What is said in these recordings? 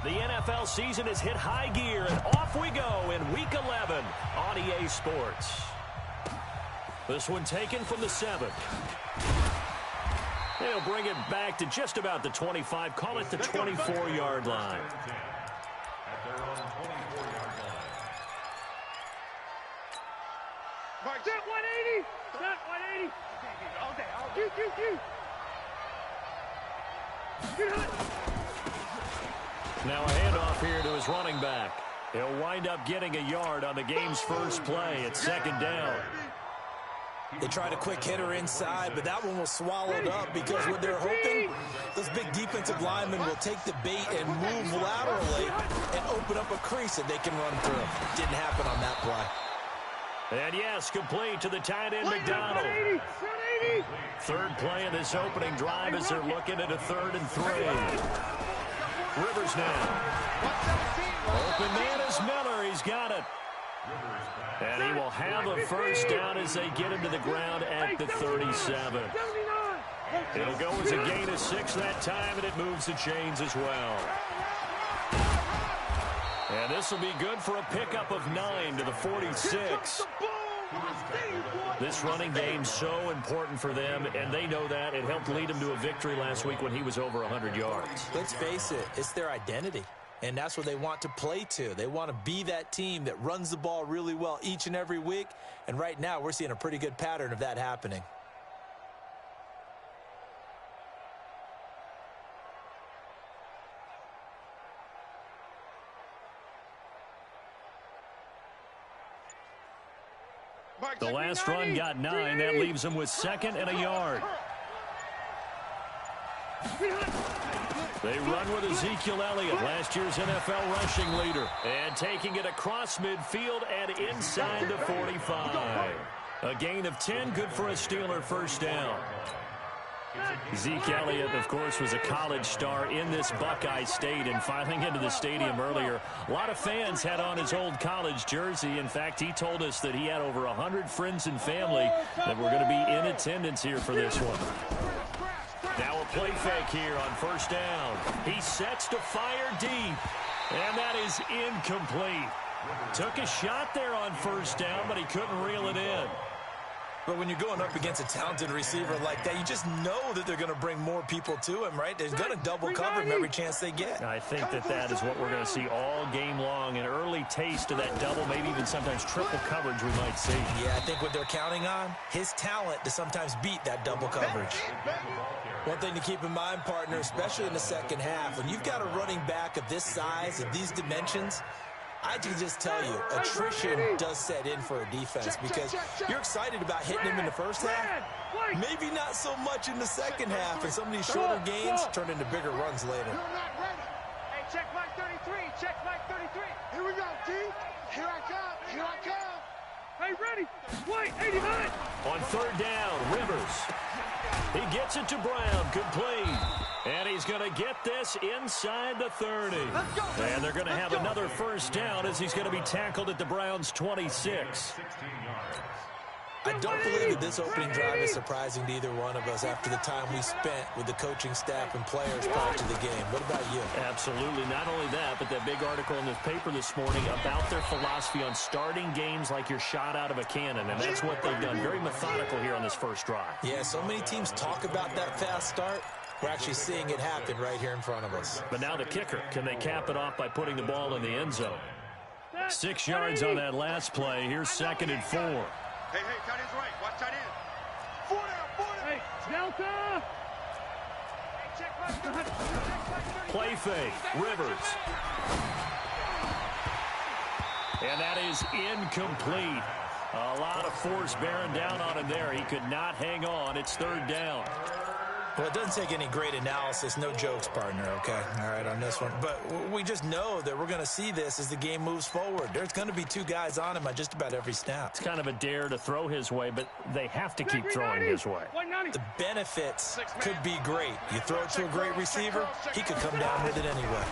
The NFL season has hit high gear, and off we go in Week 11 on EA Sports. This one taken from the 7. They'll bring it back to just about the 25. Call it the 24-yard line. Set 180! Set 180! All day, all day. Get hot! Now a handoff here to his running back. He'll wind up getting a yard on the game's first play. It's second down. They tried a quick hitter inside, but that one was swallowed up because what they're hoping, those big defensive linemen will take the bait and move laterally and open up a crease that they can run through. Didn't happen on that play. And yes, complete to the tight end, McDonald. Third play of this opening drive as they're looking at a 3rd and 3. Rivers now. Open man is Miller. He's got it. And he will have a first down as they get him to the ground at the 37. It'll go as a gain of 6 that time, and it moves the chains as well. And this will be good for a pickup of 9 to the 46. This running game so important for them, and they know that. It helped lead them to a victory last week when he was over 100 yards. Let's face it, it's their identity, and that's what they want to play to. They want to be that team that runs the ball really well each and every week, and right now we're seeing a pretty good pattern of that happening. The last run got 9. That leaves them with 2nd and a yard. They run with Ezekiel Elliott, last year's NFL rushing leader. And taking it across midfield and inside the 45. A gain of 10, good for a Steeler first down. Zeke Elliott, of course, was a college star in this Buckeye State, and filing into the stadium earlier, a lot of fans had on his old college jersey. In fact, he told us that he had over 100 friends and family that were going to be in attendance here for this one. Now a play fake here on first down. He sets to fire deep, and that is incomplete. Took a shot there on first down, but he couldn't reel it in. But when you're going up against a talented receiver like that, you just know that they're going to bring more people to him, right? They're going to double cover him every chance they get. I think that is what we're going to see all game long. An early taste of that double, maybe even sometimes triple coverage we might see. Yeah, I think what they're counting on, his talent to sometimes beat that double coverage. One thing to keep in mind, partner, especially in the second half, when you've got a running back of this size, of these dimensions, I can just tell you, attrition does set in for a defense because you're excited about hitting him in the first half. Maybe not so much in the second half, and some of these shorter gains turn into bigger runs later. Hey, check Mike 33. Check Mike 33. Here we go, D. Here I come. Here I come. Hey, ready. White, 89. On third down, Rivers. He gets it to Brown, complete. And he's going to get this inside the 30. And they're going to have another first down as he's going to be tackled at the Browns' 26. I don't believe that this opening drive is surprising to either one of us after the time we spent with the coaching staff and players prior to the game. What about you? Absolutely. Not only that, but that big article in this paper this morning about their philosophy on starting games like you're shot out of a cannon, and that's what they've done. Very methodical here on this first drive. Yeah, so many teams talk about that fast start. We're actually seeing it happen right here in front of us. But now the kicker. Can they cap it off by putting the ball in the end zone? 6 yards on that last play. Here's 2nd and 4. Hey, tight end's right. Watch tight end. 4 down. Hey, Delta. Hey, check Mike 30. Play fake. Rivers. And that is incomplete. A lot of force bearing down on him there. He could not hang on. It's third down. Well, it doesn't take any great analysis. No jokes, partner, okay? All right, on this one. But we just know that we're going to see this as the game moves forward. There's going to be 2 guys on him on just about every snap. It's kind of a dare to throw his way, but they have to keep throwing his way. The benefits could be great. You throw it to a great receiver, he could come down with it anyway.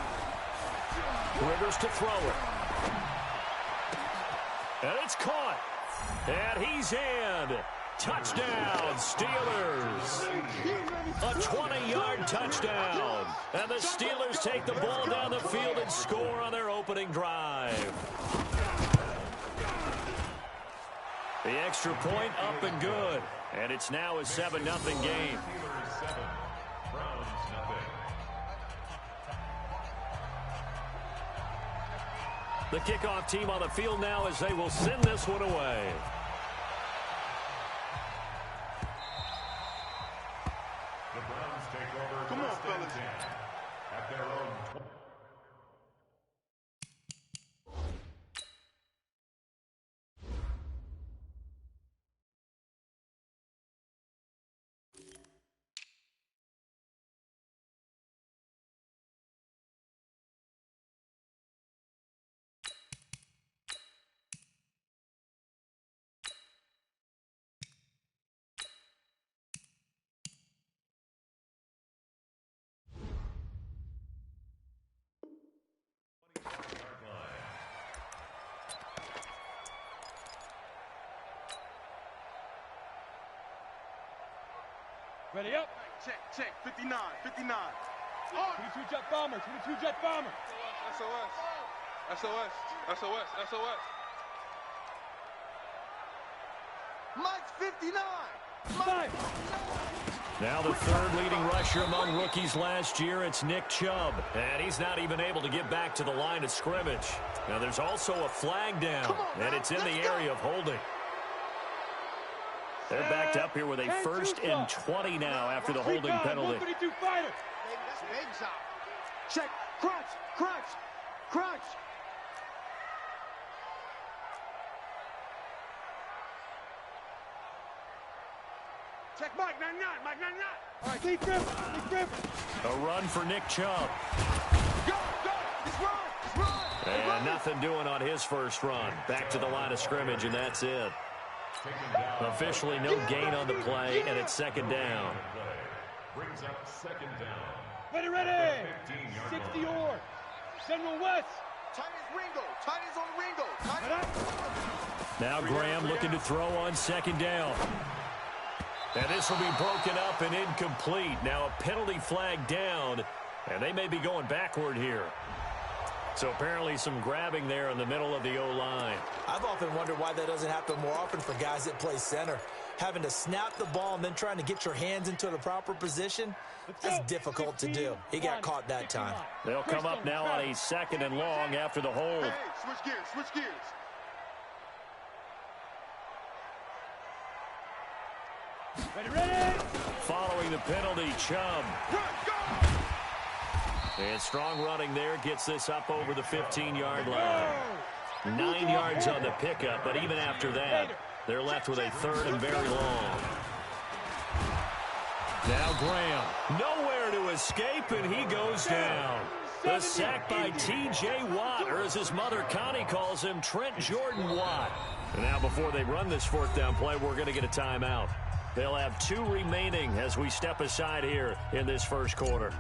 Rivers to throw it. And it's caught. And he's in. Touchdown, Steelers. A 20-yard touchdown. And the Steelers take the ball down the field and score on their opening drive. The extra point up and good. And it's now a 7-0 game. The kickoff team on the field now as they will send this one away. The Browns take over. Come on, fellas. At their own 20. Ready up. Check. 59. 22 jet bomber. 22 jet bomber. SOS. Mike's 59. Five. Now the third leading rusher among rookies last year, it's Nick Chubb. And he's not even able to get back to the line of scrimmage. Now there's also a flag down, and it's in the area of holding. They're backed up here with a 1st and 20 now after the holding penalty. 132 fighter. That's big shot. Check. Crunch. Check Mike 99. All right, keep Griffin. A run for Nick Chubb. Go. Let's run. And nothing doing on his first run. Back to the line of scrimmage, and that's it. Officially no gain on the play, and it's 2nd down. Brings up 2nd down. Ready. 60 or. General West. Tight is on Ringo. Now Graham looking to throw on 2nd down. And this will be broken up and incomplete. Now a penalty flag down, and they may be going backward here. So apparently some grabbing there in the middle of the O-line. I've often wondered why that doesn't happen more often for guys that play center. Having to snap the ball and then trying to get your hands into the proper position, that's difficult to do. He got caught that time. They'll come up now on a 2nd and long after the hold. Hey, switch gears. Ready. Following the penalty, Chubb. And strong running there gets this up over the 15-yard line. 9 yards on the pickup, but even after that, they're left with a 3rd and very long. Now Graham, nowhere to escape, and he goes down. The sack by T.J. Watt, or as his mother Connie calls him, Trent Jordan Watt. And now before they run this 4th down play, we're going to get a timeout. They'll have 2 remaining as we step aside here in this first quarter.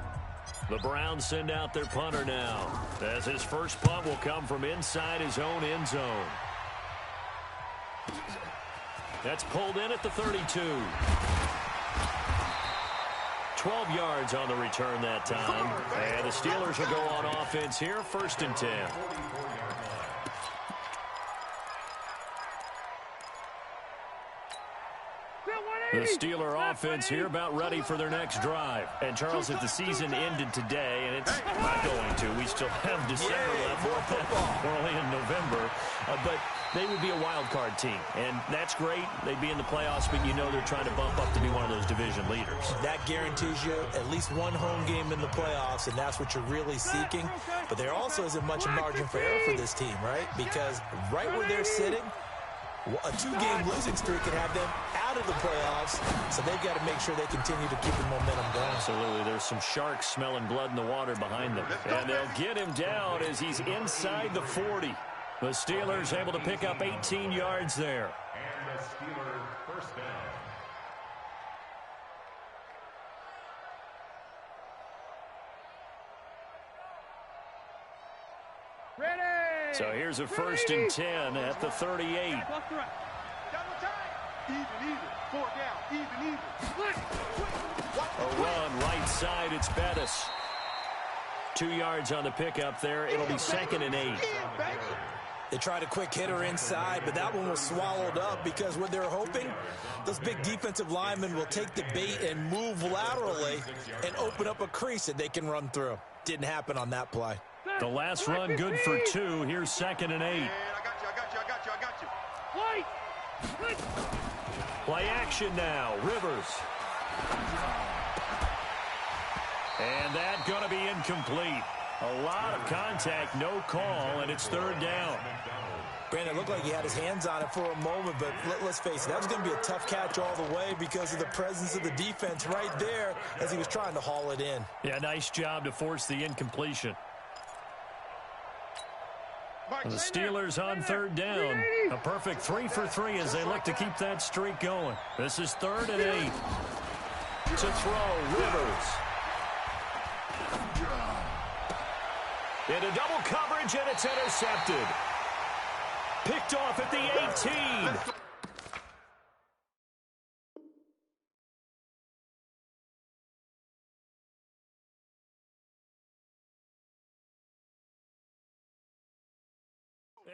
The Browns send out their punter now, as his first punt will come from inside his own end zone. That's pulled in at the 32. 12 yards on the return that time. And the Steelers will go on offense here, 1st and 10. The Steeler offense here about ready for their next drive. And, Charles, if the season ended today, and it's not going to, we still have December left. We're only in November. But they would be a wild card team. And that's great. They'd be in the playoffs, but you know they're trying to bump up to be one of those division leaders. That guarantees you at least one home game in the playoffs, and that's what you're really seeking. But there also isn't much margin for error for this team, right? Because right where they're sitting, a 2-game losing streak can have them out of the playoffs, so they've got to make sure they continue to keep the momentum going. Absolutely. There's some sharks smelling blood in the water behind them. And they'll get him down as he's inside the 40. The Steelers able to pick up 18 yards there. And the Steelers 1st down. Ready. So here's a 1st and 10 at the 38. Left to right. Double time. Even. 4 down. Even. A run right side, it's Bettis. 2 yards on the pickup there. It'll be 2nd and 8. They tried a quick hitter inside, but that one was swallowed up because what they're hoping, those big defensive linemen will take the bait and move laterally and open up a crease that they can run through. Didn't happen on that play. The last run good for 2. Here's 2nd and 8. I got you. Play action now. Rivers. And that going to be incomplete. A lot of contact, no call, and it's 3rd down. Brandon, it looked like he had his hands on it for a moment, but let's face it, that was going to be a tough catch all the way because of the presence of the defense right there as he was trying to haul it in. Yeah, nice job to force the incompletion. The Steelers on 3rd down. A perfect 3 for 3 as they look to keep that streak going. This is 3rd and 8. To throw, Rivers. Into double coverage, and it's intercepted. Picked off at the 18.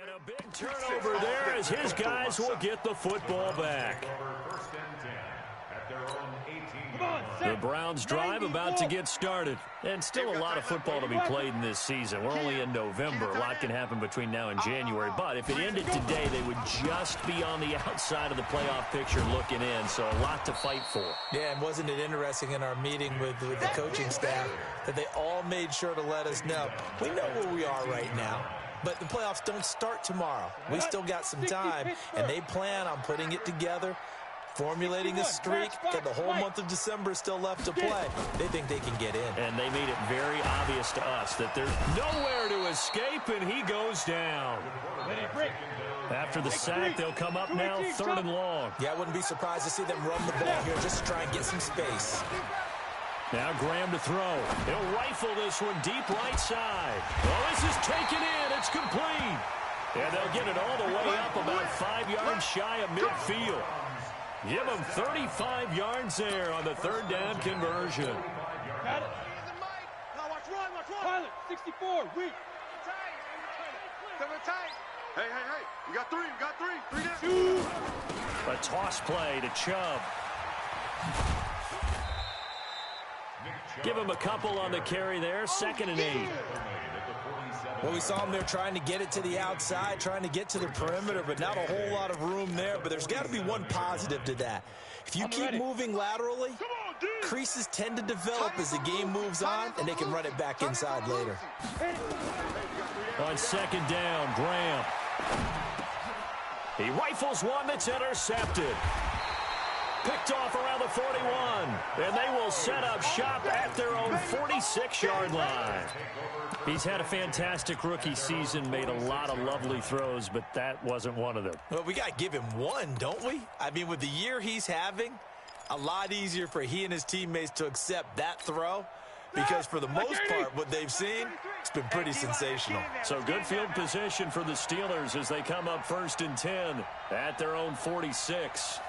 And a big turnover there as his guys will get the football back. The Browns drive about to get started. And still a lot of football to be played in this season. We're only in November. A lot can happen between now and January. But if it ended today, they would just be on the outside of the playoff picture looking in. So a lot to fight for. Yeah, and wasn't it interesting in our meeting with the coaching staff that they all made sure to let us know, we know where we are right now. But the playoffs don't start tomorrow. We still got some time, and they plan on putting it together, formulating a streak, that the whole month of December is still left to play. They think they can get in. And they made it very obvious to us that there's nowhere to escape, and he goes down. After the sack, they'll come up now 3rd and long. Yeah, I wouldn't be surprised to see them run the ball here just to try and get some space. Now Graham to throw. He'll rifle this one deep right side. Oh, this is taken in. It's complete. And they'll get it all the way up about 5 yards shy of midfield. Give them 35 yards there on the 3rd down conversion. Got it. Now watch run. Pilot, 64, weak. Hey. You got 3. 3 down. A toss play to Chubb. Give him a couple on the carry there. 2nd and 8. Well, we saw him there trying to get it to the outside, trying to get to the perimeter, but not a whole lot of room there. But there's got to be one positive to that. If you keep moving laterally, creases tend to develop as the game moves on, and they can run it back inside later. On 2nd down, Graham. He rifles one that's intercepted. Picked off around the 41. And they will set up shop at their own 46-yard line. He's had a fantastic rookie season, made a lot of lovely throws, but that wasn't one of them. Well, we got to give him one, don't we? I mean, with the year he's having, a lot easier for he and his teammates to accept that throw because for the most part, what they've seen, it's been pretty sensational. So good field position for the Steelers as they come up 1st and 10 at their own 46.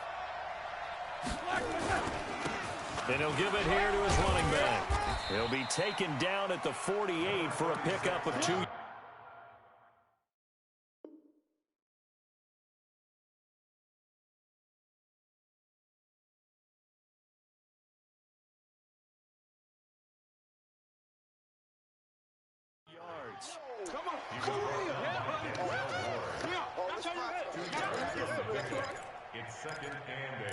And he'll give it here to his running back. He'll be taken down at the 48 for a pickup of 2. Yards. Come on. It's 2nd and 8.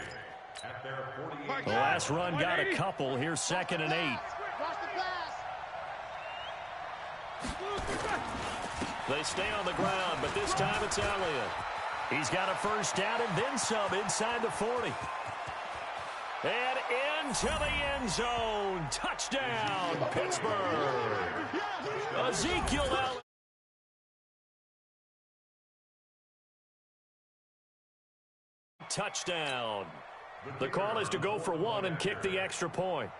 At their 48. The last run got a couple. Here's 2nd and 8. Watch the pass. They stay on the ground, but this time it's Elliott. He's got a 1st down and then some inside the 40. And into the end zone. Touchdown, Pittsburgh. Ezekiel Elliott. Touchdown. The call is to go for 1 and kick the extra point.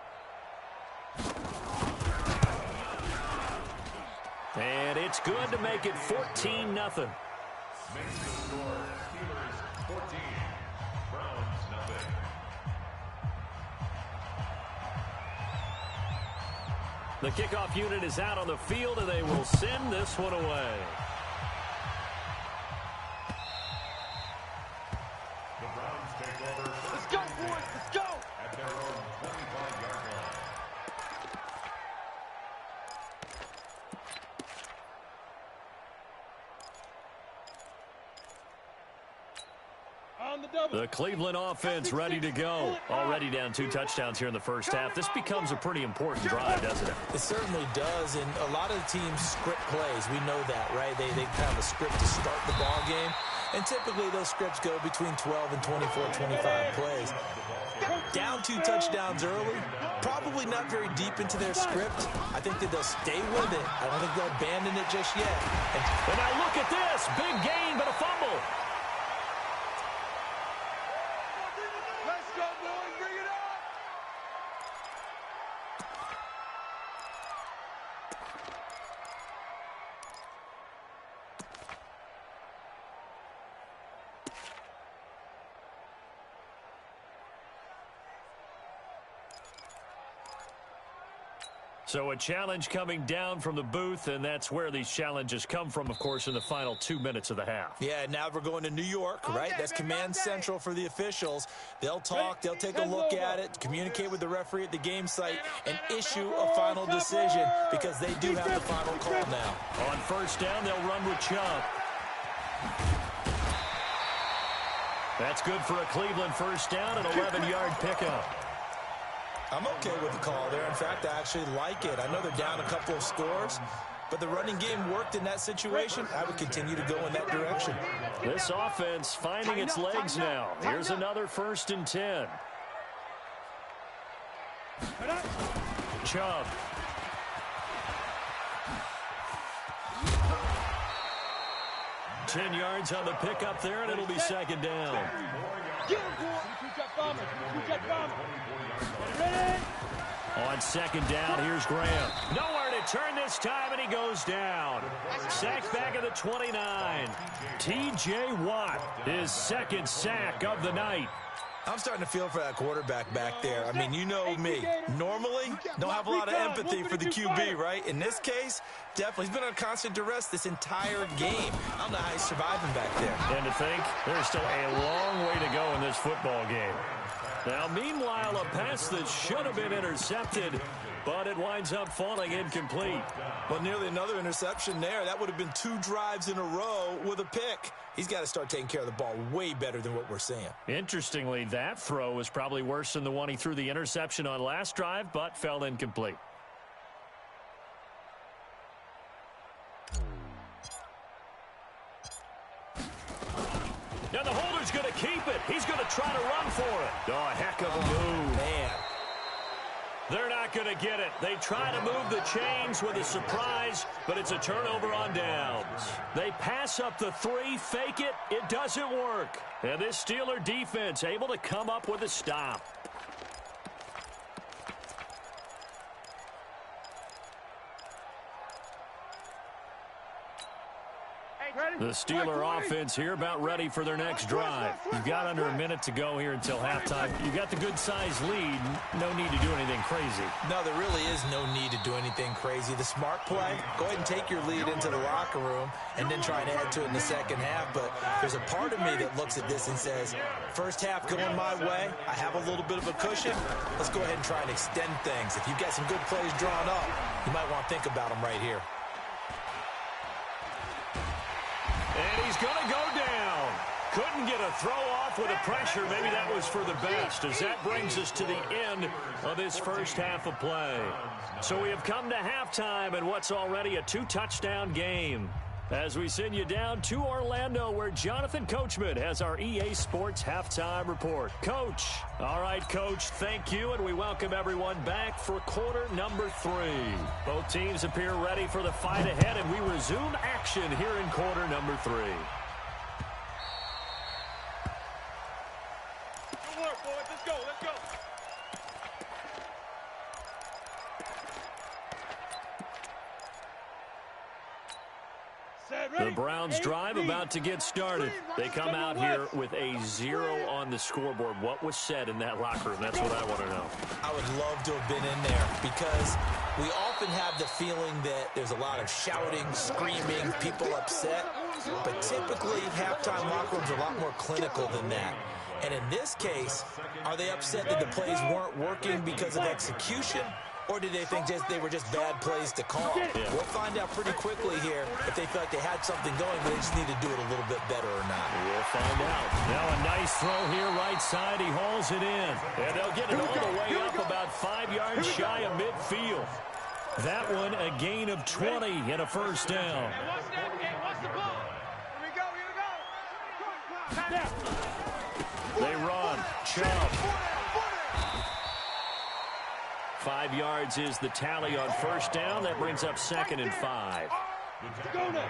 And it's good to make it 14-0. Makes the score Steelers 14, Browns 0. The kickoff unit is out on the field, and they will send this one away. The Browns take over. Let's go, boys. Let's go. At their own 25-yard line. The Cleveland offense ready to go. Already down 2 touchdowns here in the first half. This becomes a pretty important drive, doesn't it? It certainly does, and a lot of the teams script plays. We know that, right? They have a script to start the ball game, and typically those scripts go between 12 and 24, 25 plays. Down 2 touchdowns early, probably not very deep into their script. I think that they'll stay with it. I don't think they'll abandon it just yet. And now look at this. Big gain, but a fumble. Let's go, boys. Bring it up. So a challenge coming down from the booth, and that's where these challenges come from, of course, in the final 2 minutes of the half. Yeah, now we're going to New York, right? That's command central for the officials. They'll talk, they'll take a look at it, communicate with the referee at the game site, and issue a final decision because they do have the final call now. On first down, they'll run with Chubb. That's good for a Cleveland first down, an 11-yard pickup. I'm okay with the call there. In fact, I actually like it. I know they're down a couple of scores, but the running game worked in that situation. I would continue to go in that direction. This offense finding its legs now. Here's another 1st and 10. Chubb. Ten yards on the pickup there, and it'll be 2nd down. Get him, boy. Ready? On 2nd down, here's Graham. Nowhere to turn this time, and he goes down. Sacked back at the 29. T.J. Watt, his 2nd sack of the night. I'm starting to feel for that quarterback back there. I mean, you know me. Normally, don't have a lot of empathy for the QB, right? In this case, definitely. He's been on constant duress this entire game. I don't know how he's surviving back there. And to think, there's still a long way to go in this football game. Now, meanwhile, a pass that should have been intercepted, but it winds up falling incomplete. Well, nearly another interception there. That would have been 2 drives in a row with a pick. He's got to start taking care of the ball way better than what we're seeing. Interestingly, that throw was probably worse than the one he threw the interception on last drive, but fell incomplete. Now the holder's going to keep it. He's going to try to run for it. Oh, a heck of a move. Man. They're not going to get it. They try to move the chains with a surprise, but it's a turnover on downs. They pass up the 3, fake it. It doesn't work. And this Steeler defense able to come up with a stop. The Steeler offense here about ready for their next drive. You've got under a minute to go here until halftime. You've got the good-sized lead. No need to do anything crazy. No, there really is no need to do anything crazy. The smart play, go ahead and take your lead into the locker room and then try and add to it in the second half. But there's a part of me that looks at this and says, first half going my way, I have a little bit of a cushion. Let's go ahead and try and extend things. If you've got some good plays drawn up, you might want to think about them right here. And he's going to go down. Couldn't get a throw off with the pressure. Maybe that was for the best, as that brings us to the end of this first half of play. So we have come to halftime in what's already a 2-touchdown game. As we send you down to Orlando, where Jonathan Coachman has our EA Sports Halftime Report. Coach. All right, Coach, thank you, and we welcome everyone back for quarter number 3. Both teams appear ready for the fight ahead, and we resume action here in quarter number 3. Good work, boys. Let's go. Let's go. The Browns drive about to get started. They come out here with a 0 on the scoreboard. What was said in that locker room? That's what I want to know. I would love to have been in there because We often have the feeling that there's a lot of shouting, screaming, people upset. But typically, halftime locker rooms are a lot more clinical than that. And in this case, are they upset that the plays weren't working because of execution? Or do they think they were just bad plays to call? Yeah. We'll find out pretty quickly here if they feel like they had something going, but they just need to do it a little bit better or not. We'll find out. Now a nice throw here, right side. He hauls it in. And they'll get it all the way up about 5 yards shy of midfield. That one, a gain of 20 and a first down. Watch that game. Watch the ball. Here we go. Here we go. They run. Chubb. 5 yards is the tally on first down. That brings up 2nd and 5.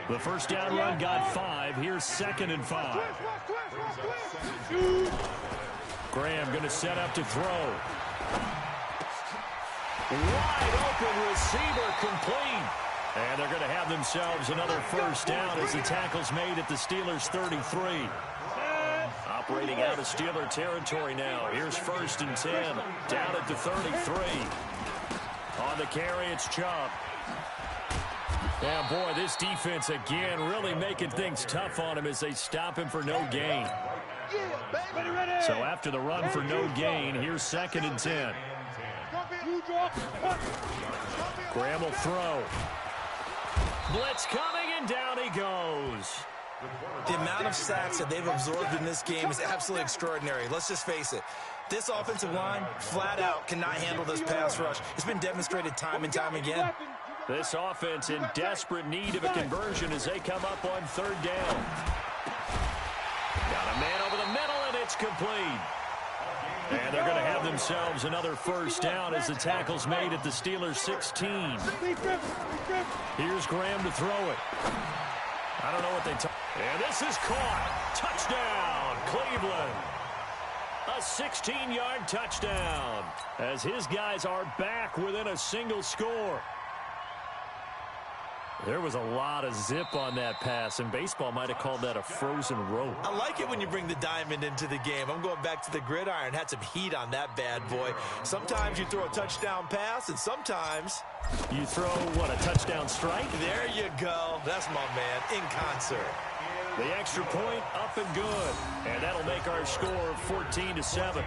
The first down run got 5. Here's 2nd and 5. Graham going to set up to throw. Wide open receiver complete. And they're going to have themselves another first down as the tackle's made at the Steelers' 33. Operating out of Steeler territory now. Here's 1st and 10. Down at the 33. On the carry, it's Chubb. Yeah, boy, this defense again really making things tough on him as they stop him for no gain. So after the run for no gain, here's 2nd and 10. Graham will throw. Blitz coming, and down he goes. The amount of sacks that they've absorbed in this game is absolutely extraordinary. Let's just face it. This offensive line, flat out, cannot handle this pass rush. It's been demonstrated time and time again. This offense in desperate need of a conversion as they come up on 3rd down. Got a man over the middle, and it's complete. And they're going to have themselves another first down as the tackle's made at the Steelers' 16. Here's Graham to throw it. I don't know what they talk. And this is caught. Touchdown, Cleveland. A 16-yard touchdown as his guys are back within a single score. There was a lot of zip on that pass, and baseball might have called that a frozen rope. I like it when you bring the diamond into the game. I'm going back to the gridiron. Had some heat on that bad boy. Sometimes you throw a touchdown pass, and sometimes you throw, what, a touchdown strike? There you go. That's my man, in concert. The extra point up and good. And that'll make our score 14-7.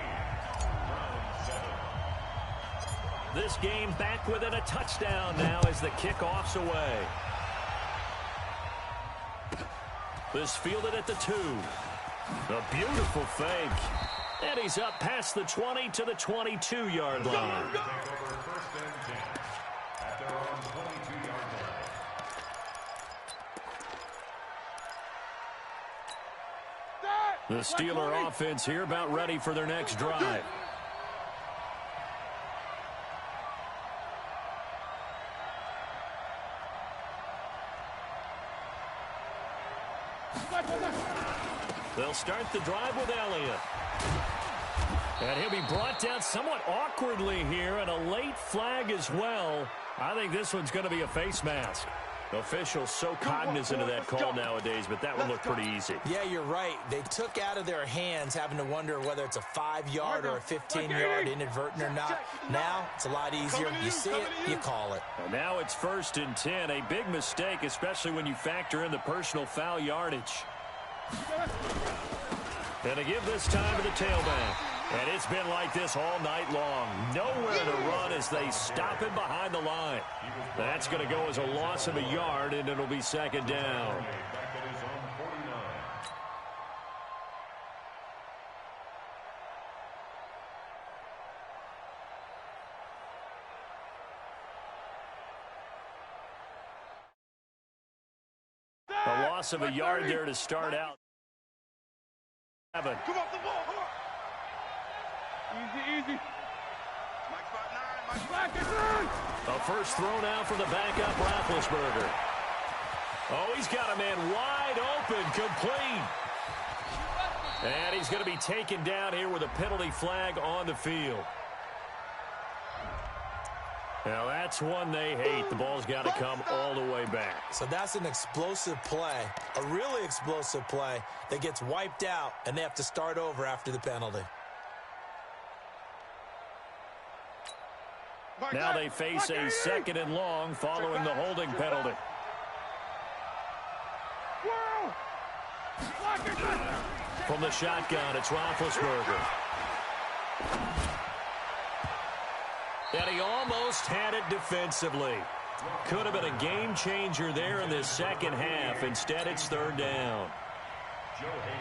This game back within a touchdown now as the kickoff's away. This fielded at the 2. A beautiful fake. And he's up past the 20 to the 22-yard line. The Steeler offense here about ready for their next drive. They'll start the drive with Elliott. And he'll be brought down somewhat awkwardly here, and a late flag as well. I think this one's going to be a face mask. Officials so cognizant of that call nowadays, but that would look pretty easy. Yeah, you're right. They took out of their hands having to wonder whether it's a 5-yard or a 15-yard inadvertent or not. Now, it's a lot easier. You see it, you call it. And now it's 1st and 10. A big mistake, especially when you factor in the personal foul yardage. And to give this time to the tailback. And it's been like this all night long. Nowhere to run as they stop him behind the line. That's going to go as a loss of a yard, and it'll be 2nd down. A loss of a yard there to start out. Come off the ball, come on. Easy. Mike 5'9", A first throw now for the backup Roethlisberger. Oh, he's got a man wide open, complete. And he's going to be taken down here with a penalty flag on the field. Now, that's one they hate. The ball's got to come all the way back. So that's an explosive play, a really explosive play that gets wiped out, and they have to start over after the penalty. Now they face a second and long following the holding penalty. From the shotgun, it's Roethlisberger. And he almost had it defensively. Could have been a game changer there in this second half. Instead, it's third down.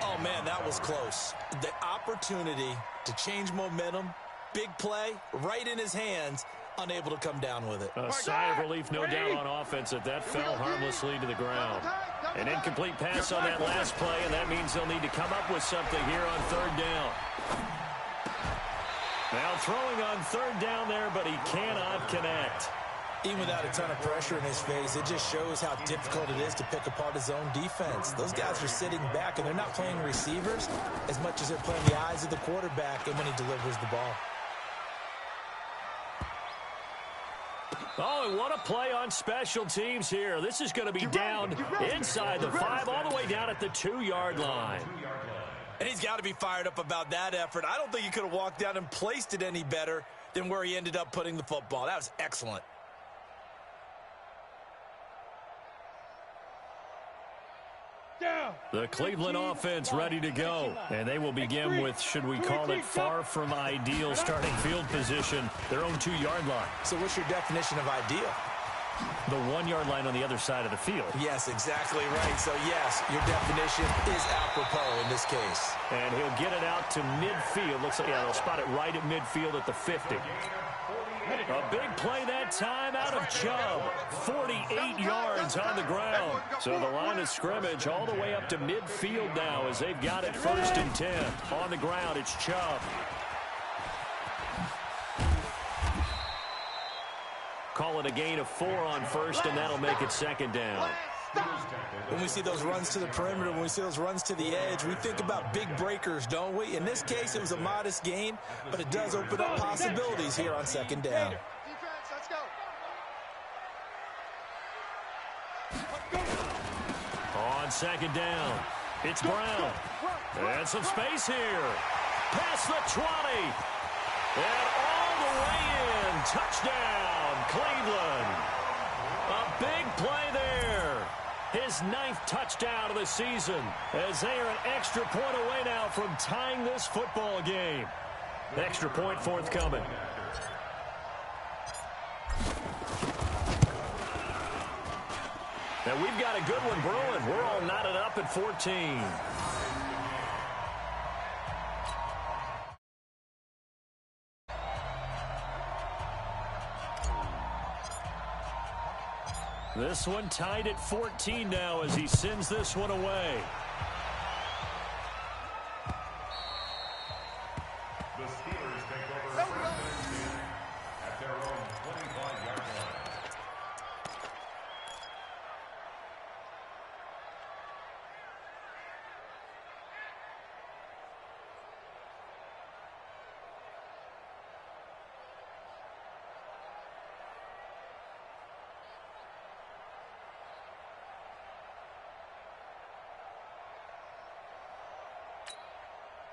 Oh, man, that was close. The opportunity to change momentum, big play, right in his hands, unable to come down with it. A sigh of relief, no doubt, on offense that fell harmlessly to the ground. An incomplete pass on that last play, and that means they'll need to come up with something here on third down. Now throwing on third down there, but he cannot connect. Even without a ton of pressure in his face, it just shows how difficult it is to pick apart his own defense. Those guys are sitting back, and they're not playing receivers as much as they're playing the eyes of the quarterback and when he delivers the ball. Oh, and what a play on special teams here. This is going to be down inside the 5, all the way down at the 2-yard line. And he's got to be fired up about that effort. I don't think he could have walked down and placed it any better than where he ended up putting the football. That was excellent. The Cleveland offense ready to go. And they will begin with, should we call it, far from ideal starting field position, their own 2-yard line. So what's your definition of ideal? The 1-yard line on the other side of the field. Yes, exactly right. So, yes, your definition is apropos in this case. And he'll get it out to midfield. Looks like, yeah, they'll spot it right at midfield at the 50. A big play that time out of Chubb. 48 yards on the ground. So the line of scrimmage all the way up to midfield now as they've got it 1st and 10. On the ground, it's Chubb. Call it a gain of 4 on 1st, and that'll make it 2nd down. When we see those runs to the perimeter, when we see those runs to the edge, we think about big breakers, don't we? In this case, it was a modest gain, but it does open up possibilities here on 2nd down. Defense, let's go. On 2nd down, it's Brown. And some space here. Past the 20. And all the way in. Touchdown, Cleveland. A big play there. His 9th touchdown of the season as they are an extra point away now from tying this football game. Extra point forthcoming. Now we've got a good one brewing. We're all knotted up at 14. This one tied at 14 now as he sends this one away. The Steelers take over at their own 25-yard line.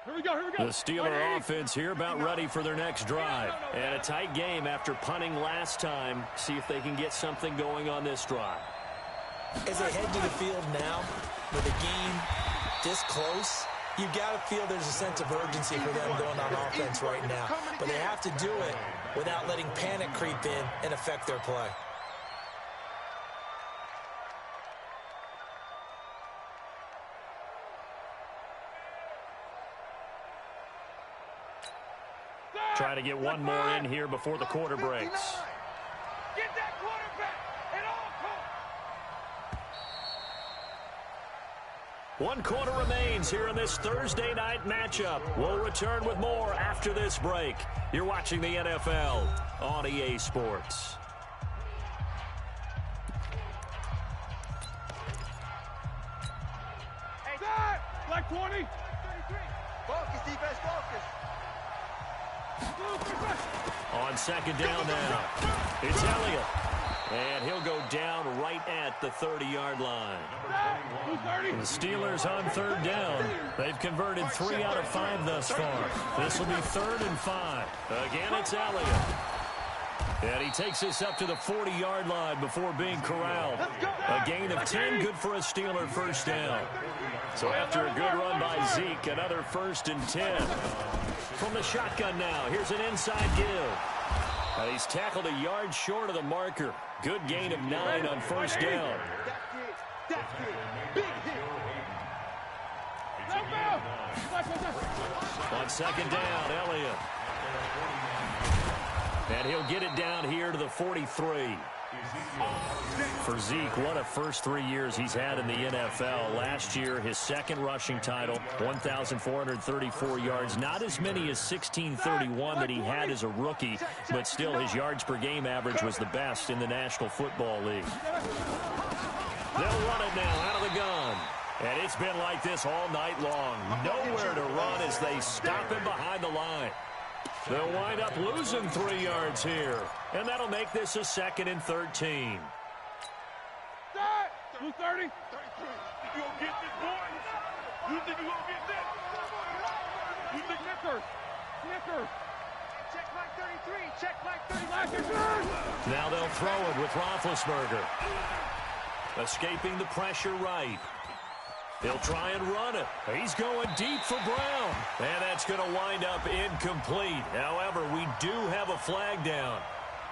Here we go, here we go. The Steeler offense here about ready for their next drive. And a tight game after punting last time. See if they can get something going on this drive. As they head to the field now, with a game this close, you've got to feel there's a sense of urgency for them going on offense right now. But they have to do it without letting panic creep in and affect their play. Try to get one more in here before the quarter breaks. Get that quarterback at all costs. 1 quarter remains here in this Thursday night matchup. We'll return with more after this break. You're watching the NFL on EA Sports. Hey, that! Black 20! 33! Focus, defense, focus. On 2nd down now, it's Elliott. And he'll go down right at the 30-yard line. The Steelers on 3rd down. They've converted 3 out of 5 thus far. This will be 3rd and 5. Again, it's Elliott. And he takes this up to the 40-yard line before being corralled. A gain of 10, good for a Steeler first down. So after a good run by Zeke, another 1st and 10. From the shotgun now, here's an inside give. He's tackled a yard short of the marker. Good gain of 9 on first down. On second down, Elliott. And he'll get it down here to the 43. For Zeke, what a first 3 years he's had in the NFL. Last year, his second rushing title, 1,434 yards. Not as many as 1,631 that he had as a rookie, but still his yards per game average was the best in the National Football League. They'll run it now out of the gun. And it's been like this all night long. Nowhere to run as they stop him behind the line. They'll wind up losing 3 yards here. And that'll make this a 2nd and 13. 230. 33. You gonna get this, boys? You think you gonna get this? You think Snickers? Check Mike 33. Check Mike 33. Now they'll throw it with Roethlisberger. Escaping the pressure right. He'll try and run it. He's going deep for Brown. And that's going to wind up incomplete. However, we do have a flag down.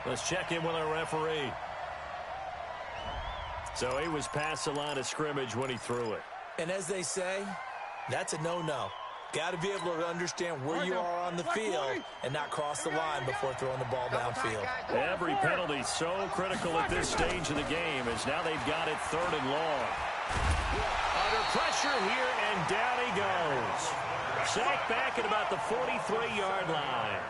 Let's check in with our referee. So he was past the line of scrimmage when he threw it. And as they say, that's a no-no. Got to be able to understand where you are on the field and not cross the line before throwing the ball downfield. Every penalty so critical at this stage of the game as now they've got it 3rd and long. Under pressure here, and down he goes. Sacked back at about the 43-yard line.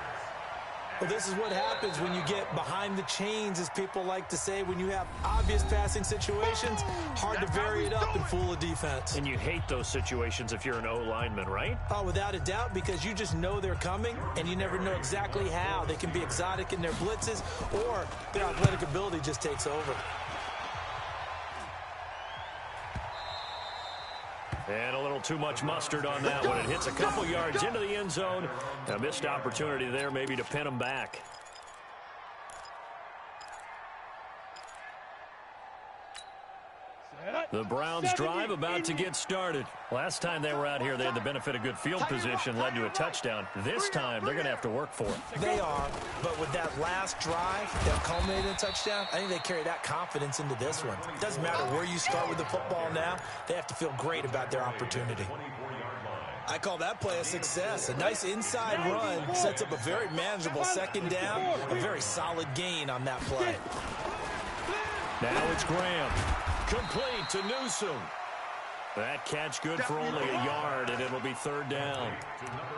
Well, this is what happens when you get behind the chains, as people like to say. When you have obvious passing situations, hard to vary it up and fool a defense. And you hate those situations if you're an O-lineman, right? Oh, without a doubt, because you just know they're coming, and you never know exactly how. They can be exotic in their blitzes, or their athletic ability just takes over. And a little too much mustard on that one. It hits a couple yards into the end zone. A missed opportunity there maybe to pin him back. The Browns drive about to get started. Last time they were out here, they had the benefit of good field position, led to a touchdown. This time, they're going to have to work for it. They are, but with that last drive that culminated in a touchdown, I think they carry that confidence into this one. It doesn't matter where you start with the football now. They have to feel great about their opportunity. I call that play a success. A nice inside run sets up a very manageable 2nd down, a very solid gain on that play. Now it's Graham. Complete to Newsom. That catch good for only a yard, and it'll be 3rd down.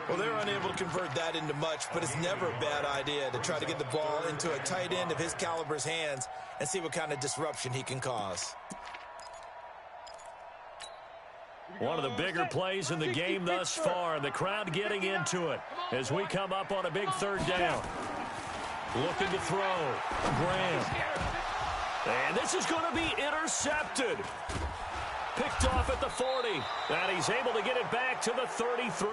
Well, they're unable to convert that into much, but it's never a bad idea to try to get the ball into a tight end of his caliber's hands and see what kind of disruption he can cause. One of the bigger plays in the game thus far. The crowd getting into it as we come up on a big 3rd down. Looking to throw. Graham. And this is going to be intercepted. Picked off at the 40. And he's able to get it back to the 33.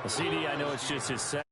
CD, I know it's just his second.